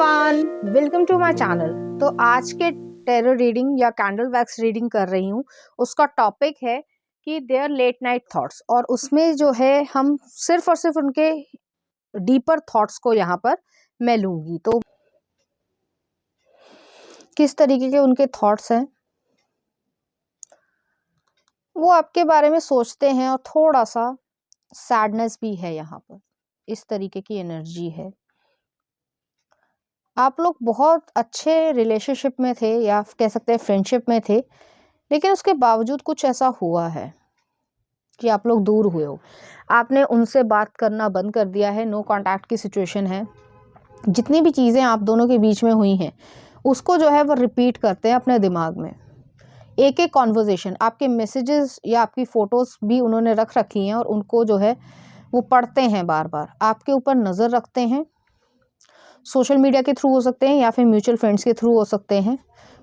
Everyone, welcome to my channel. तो आज के टेरो रीडिंग या कैंडल वैक्स रीडिंग कर रही हूँ। उसका टॉपिक है कि देयर लेट नाइट थॉट्स, और उसमें जो है हम सिर्फ और सिर्फ उनके डीपर थॉट्स को यहाँ पर मैं लूँगी। तो किस तरीके के उनके थॉट्स हैं, वो आपके बारे में सोचते हैं और थोड़ा सा सैडनेस भी है यहाँ पर, इस तरीके की एनर्जी है। आप लोग बहुत अच्छे रिलेशनशिप में थे या कह सकते हैं फ्रेंडशिप में थे, लेकिन उसके बावजूद कुछ ऐसा हुआ है कि आप लोग दूर हुए हो। आपने उनसे बात करना बंद कर दिया है, नो कांटेक्ट की सिचुएशन है। जितनी भी चीज़ें आप दोनों के बीच में हुई हैं उसको जो है वो रिपीट करते हैं अपने दिमाग में। एक एक कॉन्वर्जेसन, आपके मैसेजेस या आपकी फ़ोटोज़ भी उन्होंने रख रखी हैं और उनको जो है वो पढ़ते हैं बार बार, आपके ऊपर नज़र रखते हैं। सोशल मीडिया के थ्रू हो सकते हैं या फिर म्यूचुअल फ्रेंड्स के थ्रू हो सकते हैं।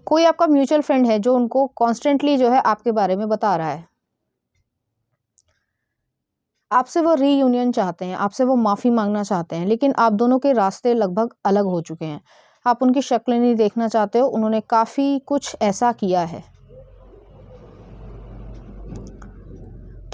कोई आपका म्यूचुअल फ्रेंड है जो उनको कॉन्स्टेंटली जो है आपके बारे में बता रहा है। आपसे वो रीयूनियन चाहते हैं, आपसे वो माफ़ी मांगना चाहते हैं, लेकिन आप दोनों के रास्ते लगभग अलग हो चुके हैं। आप उनकी शक्ल नहीं देखना चाहते हो। उन्होंने काफ़ी कुछ ऐसा किया है।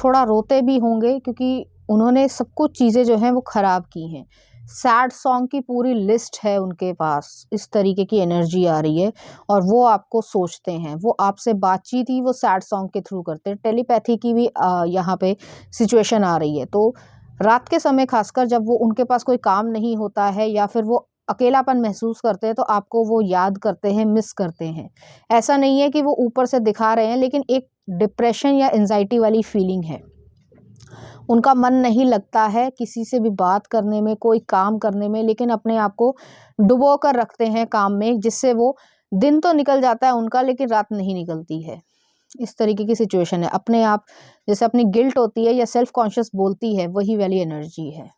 थोड़ा रोते भी होंगे क्योंकि उन्होंने सब कुछ चीज़ें जो हैं वो ख़राब की हैं। सैड सॉन्ग की पूरी लिस्ट है उनके पास, इस तरीके की एनर्जी आ रही है। और वो आपको सोचते हैं, वो आपसे बातचीत ही वो सैड सॉन्ग के थ्रू करते हैं। टेलीपैथी की भी यहाँ पे सिचुएशन आ रही है। तो रात के समय खासकर जब वो उनके पास कोई काम नहीं होता है या फिर वो अकेलापन महसूस करते हैं, तो आपको वो याद करते हैं, मिस करते हैं। ऐसा नहीं है कि वो ऊपर से दिखा रहे हैं, लेकिन एक डिप्रेशन या एंजाइटी वाली फीलिंग है। उनका मन नहीं लगता है किसी से भी बात करने में, कोई काम करने में, लेकिन अपने आप को डुबो कर रखते हैं काम में, जिससे वो दिन तो निकल जाता है उनका, लेकिन रात नहीं निकलती है। इस तरीके की सिचुएशन है। अपने आप जैसे अपनी गिल्ट होती है या सेल्फ कॉन्शियस बोलती है, वही वाली एनर्जी है।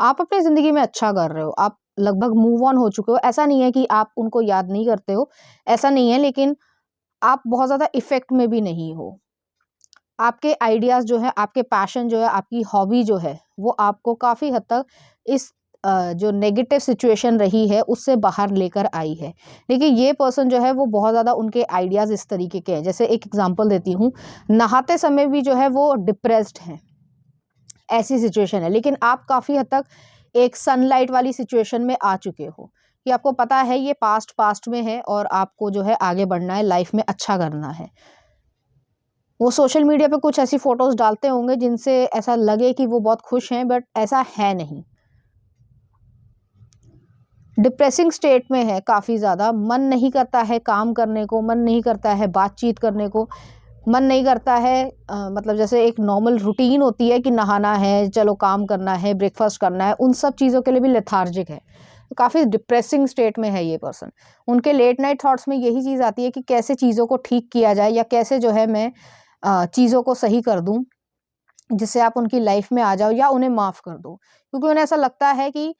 आप अपनी ज़िंदगी में अच्छा कर रहे हो, आप लगभग मूव ऑन हो चुके हो। ऐसा नहीं है कि आप उनको याद नहीं करते हो, ऐसा नहीं है, लेकिन आप बहुत ज़्यादा इफ़ेक्ट में भी नहीं हो। आपके आइडियाज़ जो है, आपके पैशन जो है, आपकी हॉबी जो है, वो आपको काफ़ी हद तक इस जो नेगेटिव सिचुएशन रही है उससे बाहर लेकर आई है। लेकिन ये पर्सन जो है वो बहुत ज़्यादा, उनके आइडियाज़ इस तरीके के हैं। जैसे एक एग्जांपल देती हूँ, नहाते समय भी जो है वो डिप्रेस्ड हैं, ऐसी सिचुएशन है। लेकिन आप काफ़ी हद तक एक सनलाइट वाली सिचुएशन में आ चुके हो कि आपको पता है ये पास्ट में है और आपको जो है आगे बढ़ना है, लाइफ में अच्छा करना है। वो सोशल मीडिया पे कुछ ऐसी फ़ोटोज़ डालते होंगे जिनसे ऐसा लगे कि वो बहुत खुश हैं, बट ऐसा है नहीं। डिप्रेसिंग स्टेट में है काफ़ी ज़्यादा। मन नहीं करता है काम करने को, मन नहीं करता है बातचीत करने को, मन नहीं करता है मतलब जैसे एक नॉर्मल रूटीन होती है कि नहाना है, चलो काम करना है, ब्रेकफ़ास्ट करना है, उन सब चीज़ों के लिए भी लेथार्जिक है। तो काफ़ी डिप्रेसिंग स्टेट में है ये पर्सन। उनके लेट नाइट थॉट्स में यही चीज़ आती है कि कैसे चीज़ों को ठीक किया जाए या कैसे जो है मैं चीज़ों को सही कर दूँ, जिससे आप उनकी लाइफ में आ जाओ या उन्हें माफ़ कर दो। क्योंकि उन्हें ऐसा लगता है कि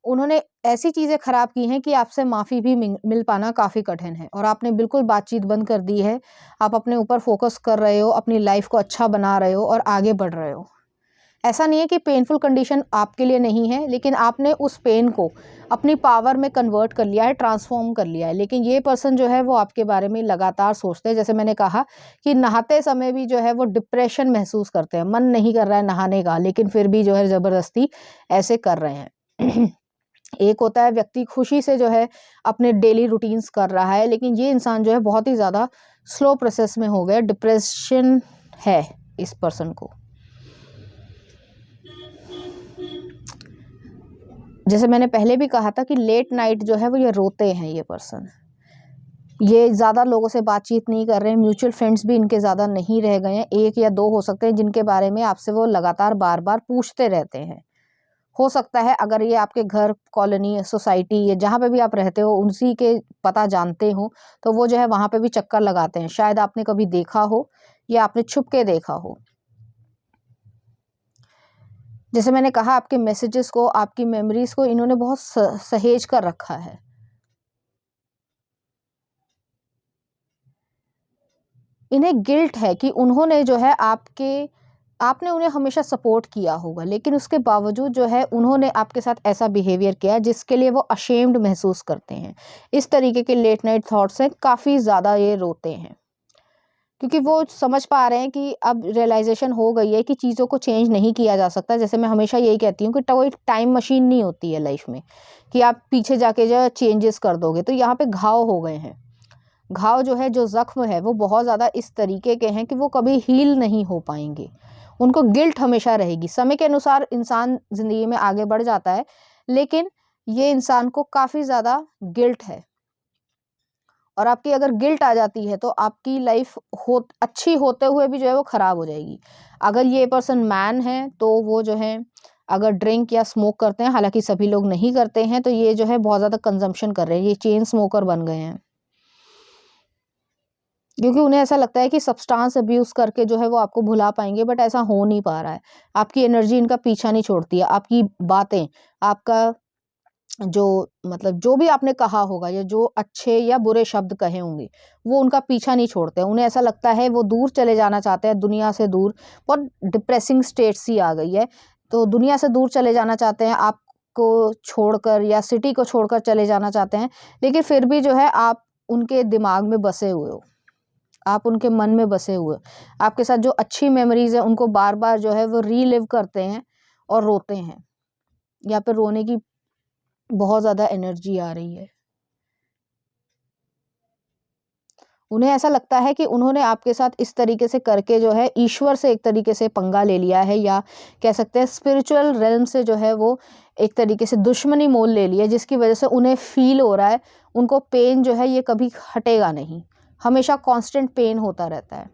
उन्होंने ऐसी चीज़ें ख़राब की हैं कि आपसे माफ़ी भी मिल पाना काफ़ी कठिन है, और आपने बिल्कुल बातचीत बंद कर दी है। आप अपने ऊपर फ़ोकस कर रहे हो, अपनी लाइफ को अच्छा बना रहे हो और आगे बढ़ रहे हो। ऐसा नहीं है कि पेनफुल कंडीशन आपके लिए नहीं है, लेकिन आपने उस पेन को अपनी पावर में कन्वर्ट कर लिया है, ट्रांसफ़ॉर्म कर लिया है। लेकिन ये पर्सन जो है वो आपके बारे में लगातार सोचते हैं। जैसे मैंने कहा कि नहाते समय भी जो है वो डिप्रेशन महसूस करते हैं, मन नहीं कर रहा है नहाने का, लेकिन फिर भी जो है ज़बरदस्ती ऐसे कर रहे हैं। एक होता है व्यक्ति खुशी से जो है अपने डेली रूटीन्स कर रहा है, लेकिन ये इंसान जो है बहुत ही ज़्यादा स्लो प्रोसेस में हो गया, डिप्रेशन है इस पर्सन को। जैसे मैंने पहले भी कहा था कि लेट नाइट जो है वो ये रोते हैं ये पर्सन। ये ज़्यादा लोगों से बातचीत नहीं कर रहे हैं, म्यूचुअल फ्रेंड्स भी इनके ज़्यादा नहीं रह गए हैं। 1 या 2 हो सकते हैं जिनके बारे में आपसे वो लगातार बार-बार पूछते रहते हैं। हो सकता है अगर ये आपके घर, कॉलोनी, सोसाइटी या जहाँ पे भी आप रहते हो उसी के पता जानते हो, तो वो जो है वहाँ पे भी चक्कर लगाते हैं। शायद आपने कभी देखा हो या आपने छुप के देखा हो। जैसे मैंने कहा, आपके मैसेजेस को, आपकी मेमोरीज़ को इन्होंने बहुत सहेज कर रखा है। इन्हें गिल्ट है कि उन्होंने जो है आपके आपने उन्हें हमेशा सपोर्ट किया होगा, लेकिन उसके बावजूद जो है उन्होंने आपके साथ ऐसा बिहेवियर किया जिसके लिए वो अशेम्ड महसूस करते हैं। इस तरीके के लेट नाइट थॉट्स हैं, काफ़ी ज़्यादा ये रोते हैं, क्योंकि वो समझ पा रहे हैं कि अब रियलाइजेशन हो गई है कि चीज़ों को चेंज नहीं किया जा सकता। जैसे मैं हमेशा यही कहती हूँ कि कोई टाइम मशीन नहीं होती है लाइफ में कि आप पीछे जाके जो चेंजेस कर दोगे। तो यहाँ पे घाव हो गए हैं, घाव जो है, जो ज़ख्म है, वो बहुत ज़्यादा इस तरीके के हैं कि वो कभी हील नहीं हो पाएंगे। उनको गिल्ट हमेशा रहेगी। समय के अनुसार इंसान ज़िंदगी में आगे बढ़ जाता है, लेकिन ये इंसान को काफ़ी ज़्यादा गिल्ट है। और आपकी अगर गिल्ट आ जाती है तो आपकी लाइफ अच्छी होते हुए भी जो है वो ख़राब हो जाएगी। अगर ये पर्सन मैन है तो वो जो है अगर ड्रिंक या स्मोक करते हैं, हालांकि सभी लोग नहीं करते हैं, तो ये जो है बहुत ज़्यादा कंजम्पशन कर रहे हैं, ये चेन स्मोकर बन गए हैं, क्योंकि उन्हें ऐसा लगता है कि सब्सटेंस अब्यूज़ करके जो है वो आपको भुला पाएंगे, बट ऐसा हो नहीं पा रहा है। आपकी एनर्जी इनका पीछा नहीं छोड़ती है, आपकी बातें, आपका जो मतलब जो भी आपने कहा होगा या जो अच्छे या बुरे शब्द कहे होंगे, वो उनका पीछा नहीं छोड़ते हैं। उन्हें ऐसा लगता है वो दूर चले जाना चाहते हैं, दुनिया से दूर। बहुत डिप्रेसिंग स्टेट सी आ गई है, तो दुनिया से दूर चले जाना चाहते हैं, आपको छोड़कर या सिटी को छोड़कर चले जाना चाहते हैं, लेकिन फिर भी जो है आप उनके दिमाग में बसे हुए हो, आप उनके मन में बसे हुए हो। आपके साथ जो अच्छी मेमोरीज है उनको बार बार जो है वो रीलिव करते हैं और रोते हैं। यहाँ पे रोने की बहुत ज़्यादा एनर्जी आ रही है। उन्हें ऐसा लगता है कि उन्होंने आपके साथ इस तरीके से करके जो है ईश्वर से एक तरीके से पंगा ले लिया है, या कह सकते हैं स्पिरिचुअल रेल्म से जो है वो एक तरीके से दुश्मनी मोल ले ली है, जिसकी वजह से उन्हें फील हो रहा है, उनको पेन जो है ये कभी हटेगा नहीं, हमेशा कांस्टेंट पेन होता रहता है।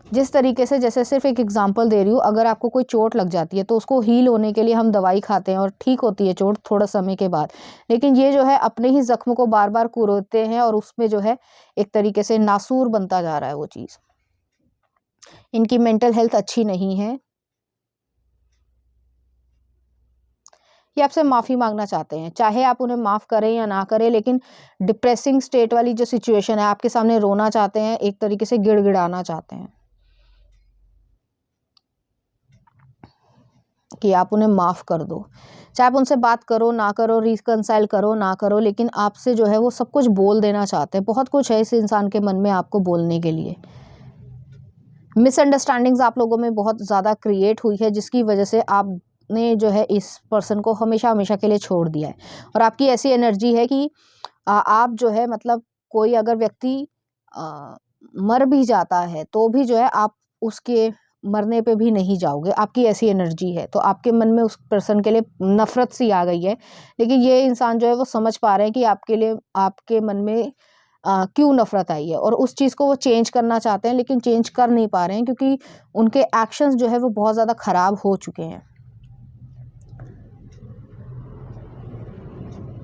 जिस तरीके से, जैसे सिर्फ एक एग्जांपल दे रही हूँ, अगर आपको कोई चोट लग जाती है तो उसको हील होने के लिए हम दवाई खाते हैं और ठीक होती है चोट थोड़ा समय के बाद, लेकिन ये जो है अपने ही जख्म को बार बार कुरेदते हैं और उसमें जो है एक तरीके से नासूर बनता जा रहा है वो चीज़। इनकी मेंटल हेल्थ अच्छी नहीं है। ये आपसे माफ़ी मांगना चाहते हैं, चाहे आप उन्हें माफ़ करें या ना करें, लेकिन डिप्रेसिंग स्टेट वाली जो सिचुएशन है, आपके सामने रोना चाहते हैं, एक तरीके से गिड़गिड़ाना चाहते हैं कि आप उन्हें माफ़ कर दो। चाहे आप उनसे बात करो ना करो, रिकंसाइल करो ना करो, लेकिन आपसे जो है वो सब कुछ बोल देना चाहते हैं। बहुत कुछ है इस इंसान के मन में आपको बोलने के लिए। मिसअंडरस्टैंडिंग्स आप लोगों में बहुत ज़्यादा क्रिएट हुई है, जिसकी वजह से आपने जो है इस पर्सन को हमेशा हमेशा के लिए छोड़ दिया है। और आपकी ऐसी एनर्जी है कि आप जो है मतलब कोई अगर व्यक्ति मर भी जाता है तो भी जो है आप उसके मरने पे भी नहीं जाओगे, आपकी ऐसी एनर्जी है। तो आपके मन में उस पर्सन के लिए नफ़रत सी आ गई है, लेकिन ये इंसान जो है वो समझ पा रहे हैं कि आपके लिए, आपके मन में क्यों नफ़रत आई है, और उस चीज़ को वो चेंज करना चाहते हैं, लेकिन चेंज कर नहीं पा रहे हैं, क्योंकि उनके एक्शंस जो है वो बहुत ज़्यादा ख़राब हो चुके हैं।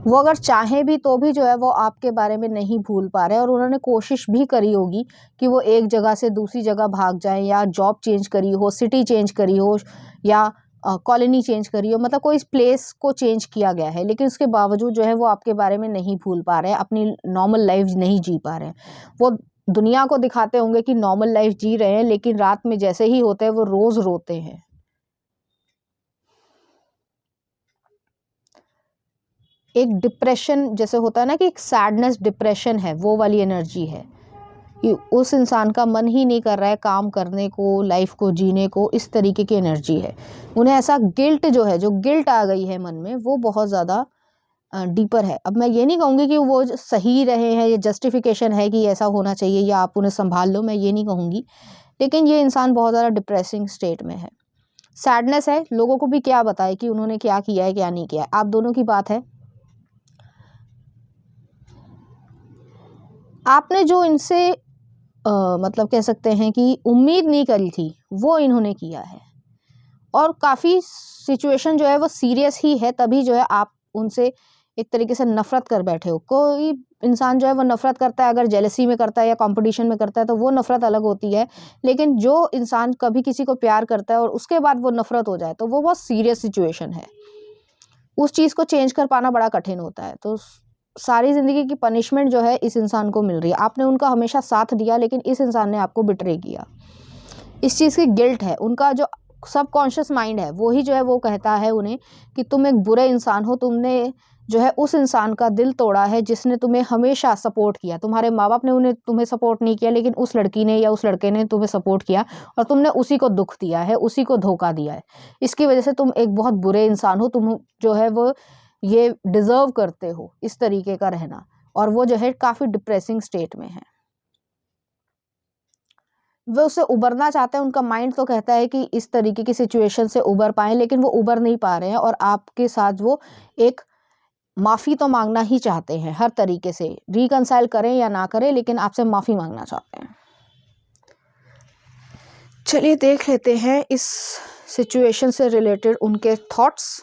वो अगर चाहें भी तो भी जो है वो आपके बारे में नहीं भूल पा रहे हैं, और उन्होंने कोशिश भी करी होगी कि वो एक जगह से दूसरी जगह भाग जाएँ, या जॉब चेंज करी हो, सिटी चेंज करी हो, या कॉलोनी चेंज करी हो, मतलब कोई इस प्लेस को चेंज किया गया है, लेकिन उसके बावजूद जो है वो आपके बारे में नहीं भूल पा रहे हैं, अपनी नॉर्मल लाइफ नहीं जी पा रहे हैं। वो दुनिया को दिखाते होंगे कि नॉर्मल लाइफ जी रहे हैं, लेकिन रात में जैसे ही होते हैं वो रोज़ रोते हैं। एक डिप्रेशन जैसे होता है ना, कि एक सैडनेस डिप्रेशन है, वो वाली एनर्जी है कि उस इंसान का मन ही नहीं कर रहा है काम करने को, लाइफ को जीने को, इस तरीके की एनर्जी है। उन्हें ऐसा गिल्ट जो है, जो गिल्ट आ गई है मन में, वो बहुत ज़्यादा डीपर है। अब मैं ये नहीं कहूँगी कि वो सही रहे हैं, ये जस्टिफिकेशन है कि ऐसा होना चाहिए या आप उन्हें संभाल लो, मैं ये नहीं कहूँगी, लेकिन ये इंसान बहुत ज़्यादा डिप्रेसिंग स्टेट में है। सैडनेस है, लोगों को भी क्या बताए कि उन्होंने क्या किया है क्या नहीं किया है, आप दोनों की बात है। आपने जो इनसे मतलब कह सकते हैं कि उम्मीद नहीं करी थी, वो इन्होंने किया है, और काफ़ी सिचुएशन जो है वो सीरियस ही है, तभी जो है आप उनसे एक तरीके से नफ़रत कर बैठे हो। कोई इंसान जो है वो नफ़रत करता है अगर जेलसी में करता है या कंपटीशन में करता है, तो वो नफ़रत अलग होती है, लेकिन जो इंसान कभी किसी को प्यार करता है और उसके बाद वो नफ़रत हो जाए, तो वो बहुत सीरियस सिचुएशन है। उस चीज़ को चेंज कर पाना बड़ा कठिन होता है। तो सारी ज़िंदगी की पनिशमेंट जो है इस इंसान को मिल रही है। आपने उनका हमेशा साथ दिया, लेकिन इस इंसान ने आपको बिट्रे किया। इस चीज़ की गिल्ट है, उनका जो सबकॉन्शियस माइंड है वही जो है वो कहता है उन्हें कि तुम एक बुरे इंसान हो, तुमने जो है उस इंसान का दिल तोड़ा है जिसने तुम्हें हमेशा सपोर्ट किया। तुम्हारे माँ बाप ने तुम्हें सपोर्ट नहीं किया, लेकिन उस लड़की ने या उस लड़के ने तुम्हें सपोर्ट किया और तुमने उसी को दुख दिया है, उसी को धोखा दिया है। इसकी वजह से तुम एक बहुत बुरे इंसान हो, तुम जो है वो ये डिजर्व करते हो इस तरीके का रहना। और वो जो है काफ़ी डिप्रेसिंग स्टेट में है, वो उससे उबरना चाहते हैं। उनका माइंड तो कहता है कि इस तरीके की सिचुएशन से उबर पाएं, लेकिन वो उबर नहीं पा रहे हैं और आपके साथ वो एक माफ़ी तो मांगना ही चाहते हैं हर तरीके से, रिकंसाइल करें या ना करें, लेकिन आपसे माफ़ी मांगना चाहते हैं। चलिए देख लेते हैं इस सिचुएशन से रिलेटेड उनके थॉट्स।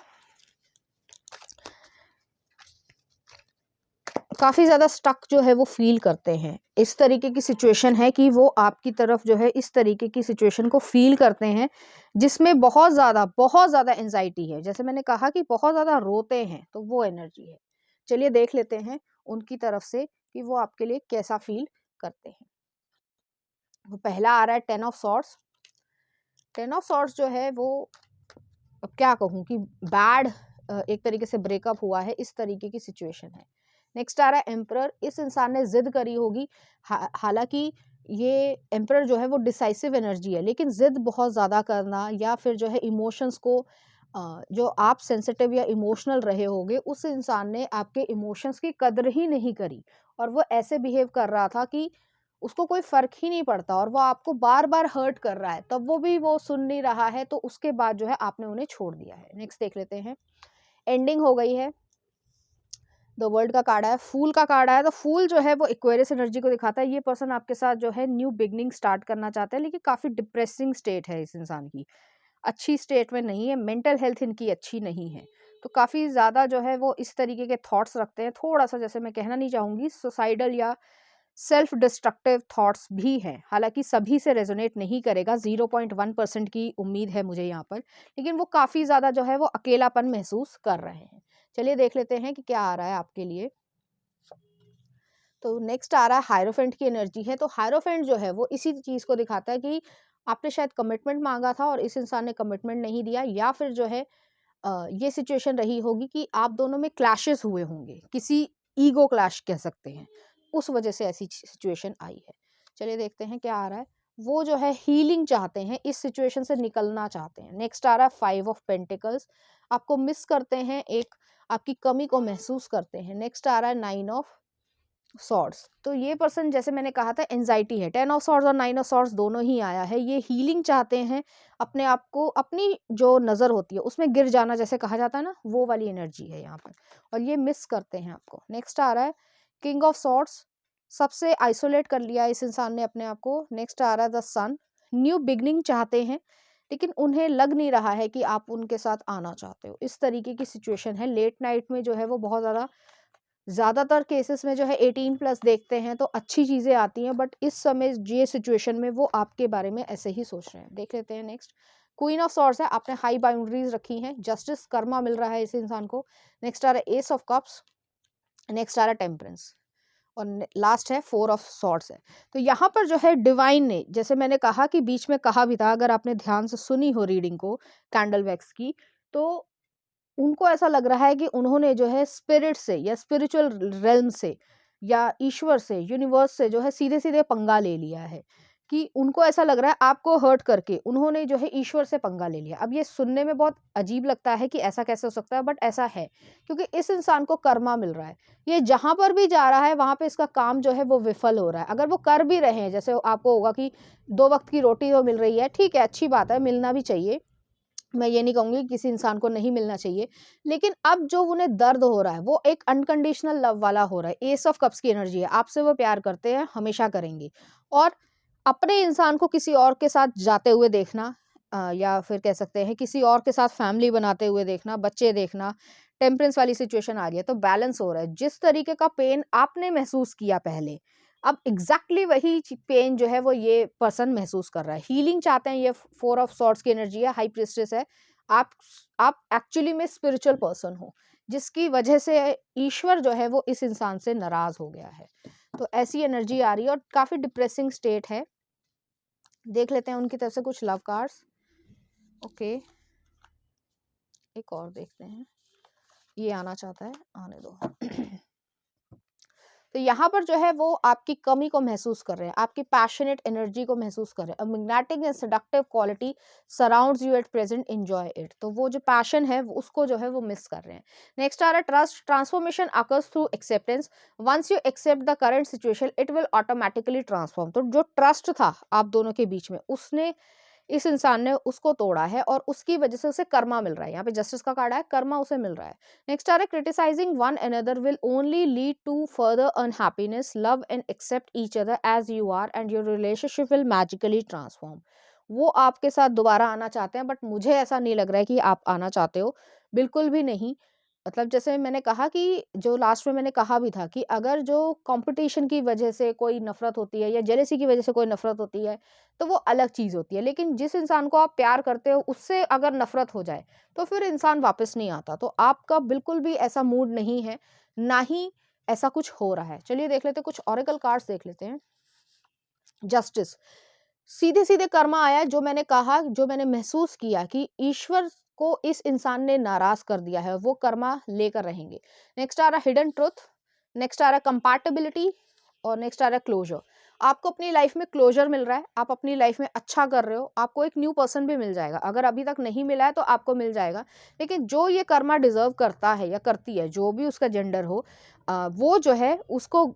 काफ़ी ज़्यादा स्टक जो है वो फील करते हैं। इस तरीके की सिचुएशन है कि वो आपकी तरफ जो है इस तरीके की सिचुएशन को फील करते हैं जिसमें बहुत ज़्यादा एंजाइटी है। जैसे मैंने कहा कि बहुत ज़्यादा रोते हैं, तो वो एनर्जी है। चलिए देख लेते हैं उनकी तरफ से कि वो आपके लिए कैसा फील करते हैं। वो पहला आ रहा है 10 ऑफ सॉर्ड्स। 10 ऑफ सॉर्ड्स जो है वो, अब क्या कहूँ कि बैड एक तरीके से ब्रेकअप हुआ है, इस तरीके की सिचुएशन है। नेक्स्ट आ रहा है एम्परर। इस इंसान ने जिद करी होगी, हालांकि ये एम्परर जो है वो डिसाइसिव एनर्जी है, लेकिन जिद बहुत ज़्यादा करना या फिर जो है इमोशंस को जो आप सेंसिटिव या इमोशनल रहे होगे, उस इंसान ने आपके इमोशंस की कदर ही नहीं करी और वो ऐसे बिहेव कर रहा था कि उसको कोई फ़र्क ही नहीं पड़ता और वो आपको बार-बार हर्ट कर रहा है, तब वो भी वो सुन नहीं रहा है, तो उसके बाद जो है आपने उन्हें छोड़ दिया है। नेक्स्ट देख लेते हैं, एंडिंग हो गई है। द वर्ल्ड का कार्ड है, फूल का कार्ड है। तो फूल जो है वो एक्वेरियस एनर्जी को दिखाता है। ये पर्सन आपके साथ जो है न्यू बिगनिंग स्टार्ट करना चाहते हैं, लेकिन काफ़ी डिप्रेसिंग स्टेट है इस इंसान की, अच्छी स्टेट में नहीं है, मेंटल हेल्थ इनकी अच्छी नहीं है। तो काफ़ी ज़्यादा जो है वो इस तरीके के थॉट्स रखते हैं, थोड़ा-सा जैसे मैं कहना नहीं चाहूँगी सुसाइडल या सेल्फ डिस्ट्रक्टिव थॉट्स भी हैं। हालाँकि सभी से रेज़ोनेट नहीं करेगा, 0.1% की उम्मीद है मुझे यहाँ पर, लेकिन वो काफ़ी ज़्यादा जो है वो अकेलापन महसूस कर रहे हैं। चलिए देख लेते हैं कि क्या आ रहा है आपके लिए। तो नेक्स्ट आ रहा है हायरोफेंट की एनर्जी है। तो हायरोफेंट जो है वो इसी चीज़ को दिखाता है कि आपने शायद कमिटमेंट माँगा था और इस इंसान ने कमिटमेंट नहीं दिया, या फिर जो है ये सिचुएशन रही होगी कि आप दोनों में क्लैशेस हुए होंगे, किसी ईगो क्लैश कह सकते हैं, उस वजह से ऐसी सिचुएशन आई है। चलिए देखते हैं क्या आ रहा है। वो जो है हीलिंग चाहते हैं, इस सिचुएशन से निकलना चाहते हैं। नेक्स्ट आ रहा है 5 ऑफ पेंटिकल्स। आपको मिस करते हैं, एक आपकी कमी को महसूस करते हैं। नेक्स्ट आ रहा है 9 ऑफ सॉर्ड्स। तो ये पर्सन, जैसे मैंने कहा था, एंजाइटी है। 10 ऑफ सॉर्ड्स और 9 ऑफ सॉर्ड्स दोनों ही आया है। ये हीलिंग चाहते हैं, अपने आप को, अपनी जो नज़र होती है उसमें गिर जाना जैसे कहा जाता है ना, वो वाली एनर्जी है यहाँ पर, और ये मिस करते हैं आपको। नेक्स्ट आ रहा है किंग ऑफ सॉर्ड्स। सबसे आइसोलेट कर लिया इस इंसान ने अपने आप को। नेक्स्ट आ रहा है द सन। न्यू बिगनिंग चाहते हैं, लेकिन उन्हें लग नहीं रहा है कि आप उनके साथ आना चाहते हो, इस तरीके की सिचुएशन है। लेट नाइट में जो है वो बहुत ज़्यादातर केसेस में जो है 18 प्लस देखते हैं तो अच्छी चीज़ें आती हैं, बट इस समय ये सिचुएशन में वो आपके बारे में ऐसे ही सोच रहे हैं। देख लेते हैं नेक्स्ट। क्वीन ऑफ सॉर्ड्स है, आपने हाई बाउंड्रीज रखी हैं, जस्टिस कर्मा मिल रहा है इस इंसान को। नेक्स्ट आ रहा है एस ऑफ कप्स। नेक्स्ट आ रहा है टेम्परेंस, और लास्ट है 4 ऑफ सॉर्ड्स है। तो यहाँ पर जो है डिवाइन ने, जैसे मैंने कहा कि बीच में कहा भी था, अगर आपने ध्यान से सुनी हो रीडिंग को कैंडल वैक्स की, तो उनको ऐसा लग रहा है कि उन्होंने जो है स्पिरिट से या स्पिरिचुअल रेल्म से या ईश्वर से, यूनिवर्स से जो है सीधे-सीधे पंगा ले लिया है, कि उनको ऐसा लग रहा है आपको हर्ट करके उन्होंने जो है ईश्वर से पंगा ले लिया। अब ये सुनने में बहुत अजीब लगता है कि ऐसा कैसे हो सकता है, बट ऐसा है, क्योंकि इस इंसान को कर्मा मिल रहा है। ये जहाँ पर भी जा रहा है वहाँ पे इसका काम जो है वो विफल हो रहा है। अगर वो कर भी रहे हैं, जैसे आपको होगा कि 2 वक़्त की रोटी तो मिल रही है, ठीक है, अच्छी बात है, मिलना भी चाहिए। मैं ये नहीं कहूँगी किसी इंसान को नहीं मिलना चाहिए, लेकिन अब जो उन्हें दर्द हो रहा है वो एक अनकंडीशनल लव वाला हो रहा है। एस ऑफ कप्स की एनर्जी है, आपसे वो प्यार करते हैं, हमेशा करेंगे, और अपने इंसान को किसी और के साथ जाते हुए देखना, या फिर कह सकते हैं किसी और के साथ फैमिली बनाते हुए देखना, बच्चे देखना, टेम्परेंस वाली सिचुएशन आ रही है, तो बैलेंस हो रहा है। जिस तरीके का पेन आपने महसूस किया पहले, अब एग्जैक्टली वही पेन जो है वो ये पर्सन महसूस कर रहा है। हीलिंग चाहते हैं, ये 4 ऑफ सॉर्ड्स की एनर्जी है, हाई प्रीस्टेस है। आप आप एक्चुअली में स्पिरिचुअल पर्सन हो, जिसकी वजह से ईश्वर जो है वो इस इंसान से नाराज हो गया है। तो ऐसी एनर्जी आ रही है और काफी डिप्रेसिंग स्टेट है। देख लेते हैं उनकी तरफ से कुछ लव कार्ड्स। ओके, एक और देखते हैं, ये आना चाहता है, आने दो। तो यहाँ पर जो है वो आपकी कमी को महसूस कर रहे हैं, आपकी पैशनेट एनर्जी को महसूस कर रहे हैं। Magnetic and seductive quality surrounds you at present, enjoy it. तो वो जो पैशन है उसको जो है वो मिस कर रहे हैं। नेक्स्ट आ रहा है trust, transformation occurs through acceptance. Once you accept the current situation it will automatically transform. तो जो ट्रस्ट था आप दोनों के बीच में, उसने, इस इंसान ने उसको तोड़ा है और उसकी वजह से उसे कर्मा मिल रहा है। यहाँ पे जस्टिस का कार्ड है, कर्मा उसे मिल रहा है। नेक्स्ट आ रहा है criticising one another will only lead to further unhappiness, love and accept each other as you are and your relationship will magically transform. वो आपके साथ दोबारा आना चाहते हैं, बट मुझे ऐसा नहीं लग रहा है कि आप आना चाहते हो, बिल्कुल भी नहीं। मतलब जैसे मैंने कहा कि जो लास्ट में मैंने कहा भी था कि अगर जो कंपटीशन की वजह से कोई नफरत होती है या जेलेसी की वजह से कोई नफरत होती है तो वो अलग चीज होती है, लेकिन जिस इंसान को आप प्यार करते हो उससे अगर नफरत हो जाए तो फिर इंसान वापस नहीं आता। तो आपका बिल्कुल भी ऐसा मूड नहीं है, ना ही ऐसा कुछ हो रहा है। चलिए देख लेते हैं, कुछ ऑरेकल कार्ड्स देख लेते हैं। जस्टिस, सीधे सीधे कर्मा आया है, जो मैंने कहा, जो मैंने महसूस किया कि ईश्वर को इस इंसान ने नाराज कर दिया है, वो कर्मा लेकर रहेंगे। नेक्स्ट आ रहा हिडन ट्रुथ, नेक्स्ट आ रहा कंपैटिबिलिटी, और नेक्स्ट आ रहा क्लोजर। आपको अपनी लाइफ में क्लोजर मिल रहा है, आप अपनी लाइफ में अच्छा कर रहे हो, आपको एक न्यू पर्सन भी मिल जाएगा। अगर अभी तक नहीं मिला है तो आपको मिल जाएगा, लेकिन जो ये कर्मा डिजर्व करता है या करती है, जो भी उसका जेंडर हो, वो जो है उसको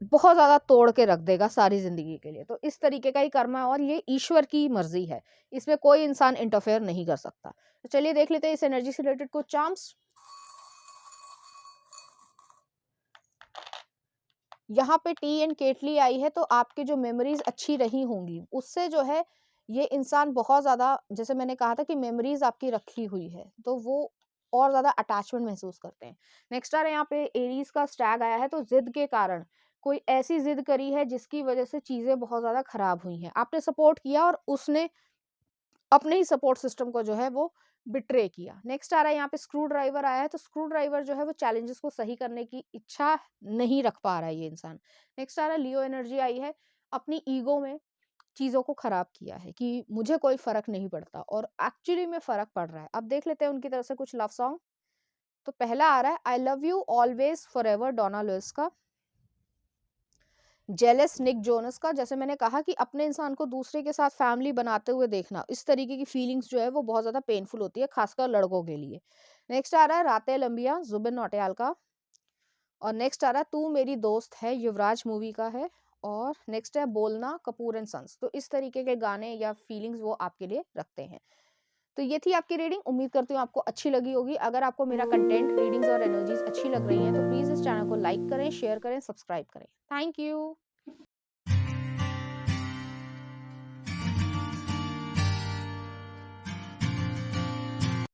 बहुत ज़्यादा तोड़ के रख देगा सारी ज़िंदगी के लिए। तो इस तरीके का ही कर्म है और ये ईश्वर की मर्ज़ी है, इसमें कोई इंसान इंटरफेयर नहीं कर सकता। तो चलिए देख लेते हैं इस एनर्जी से रिलेटेड कुछ चार्म्स। यहाँ पे टी एंड केटली आई है, तो आपकी जो मेमोरीज अच्छी रही होंगी उससे जो है ये इंसान बहुत ज़्यादा, जैसे मैंने कहा था कि मेमोरीज आपकी रखी हुई है तो वो और ज़्यादा अटैचमेंट महसूस करते हैं। नेक्स्ट आ रहा है यहाँ पे एरीज का स्टैग आया है, तो जिद के कारण कोई ऐसी जिद करी है जिसकी वजह से चीज़ें बहुत ज़्यादा खराब हुई हैं। आपने सपोर्ट किया और उसने अपने ही सपोर्ट सिस्टम को जो है वो बिट्रे किया। नेक्स्ट आ रहा है यहाँ पे स्क्रू ड्राइवर आया है, तो स्क्रू ड्राइवर जो है वो चैलेंजेस को सही करने की इच्छा नहीं रख पा रहा है ये इंसान। नेक्स्ट आ रहा है लियो एनर्जी आई है, अपनी ईगो में चीजों को खराब किया है कि मुझे कोई फर्क नहीं पड़ता, और एक्चुअली में फर्क पड़ रहा है। अब देख लेते हैं उनकी तरफ से कुछ लव सॉन्ग। तो पहला आ रहा है I love you always forever, Donna Lewis का। जेलस, निक जोनस का। जैसे मैंने कहा कि अपने इंसान को दूसरे के साथ फैमिली बनाते हुए देखना, इस तरीके की फीलिंग्स जो है वो बहुत ज़्यादा पेनफुल होती है, खासकर लड़कों के लिए। नेक्स्ट आ रहा है रातें लंबिया, जुबिन नौटियाल का। और नेक्स्ट आ रहा है तू मेरी दोस्त है, युवराज मूवी का है। और नेक्स्ट है बोलना, कपूर एंड सन्स। तो इस तरीके के गाने या फीलिंग्स वो आपके लिए रखते हैं। तो ये थी आपकी रीडिंग, उम्मीद करती हूँ आपको अच्छी लगी होगी। अगर आपको मेरा कंटेंट, रीडिंग्स और एनर्जीज अच्छी लग रही हैं तो प्लीज़ इस चैनल को लाइक करें, शेयर करें, सब्सक्राइब करें। Thank you.